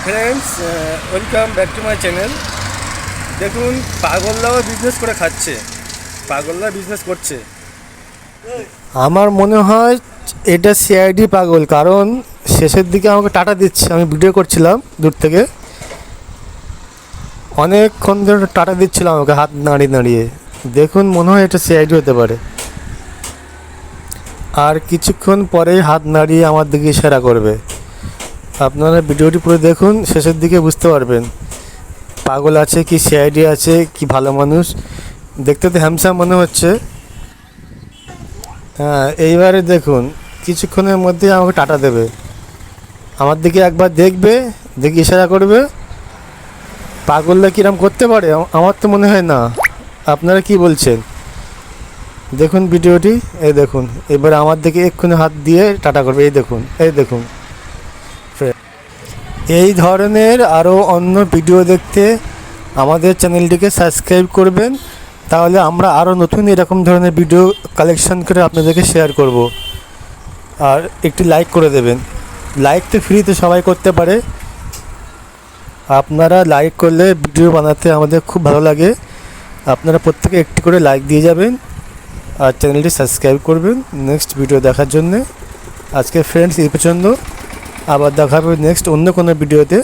Friends, welcome back to my channel. দেখুন, পাগলদাও business করে খাচ্ছে, পাগলদা বিজনেস করছে। আমার মনে হয় এটা সিআইডি পাগল, কারণ শেষের দিকে আমাকে টাটা দিচ্ছে। আমি ভিডিও করছিলাম দূর থেকে, অনেকক্ষণ ধরে টাটা দিচ্ছিল আমাকে হাত নাড়িয়ে নাড়িয়ে। দেখুন, মনে হয় এটা সিআইডি হতে পারে। আর কিছুক্ষণ পরেই হাত নাড়িয়ে আমার দিকে ইশারা করবে। আপনারা ভিডিওটি পুরো দেখুন, শেষের দিকে বুঝতে পারবেন পাগল আছে কি সিআইডি আছে কি ভালো মানুষ। দেখতে তো হ্যামসাম মনে হচ্ছে। হ্যাঁ, এইবারে দেখুন, কিছুক্ষণের মধ্যে আমাকে টাটা দেবে, আমার দিকে একবার দেখবে, দেখে ইশারা করবে। পাগলরা কিরম করতে পারে? আমার তো মনে হয় না। আপনারা কি বলছেন? দেখুন ভিডিওটি, এই দেখুন, এবার আমার দিকে এক্ষুনি হাত দিয়ে টাটা করবে। এই দেখুন, এই দেখুন। এই ধরনের আরও অন্য ভিডিও দেখতে আমাদের চ্যানেলটিকে সাবস্ক্রাইব করবেন, তাহলে আমরা আরও নতুন এরকম ধরনের ভিডিও কালেকশন করে আপনাদেরকে শেয়ার করব। আর একটি লাইক করে দেবেন। লাইক তো ফ্রিতে সবাই করতে পারে, আপনারা লাইক করলে ভিডিও বানাতে আমাদের খুব ভালো লাগে। আপনারা প্রত্যেকে একটি করে লাইক দিয়ে যাবেন আর চ্যানেলটি সাবস্ক্রাইব করবেন নেক্সট ভিডিও দেখার জন্যে। আজকে ফ্রেন্ডস এই পর্যন্ত, আবার দেখা হবে নেক্সট অন্য কোনো ভিডিওতে।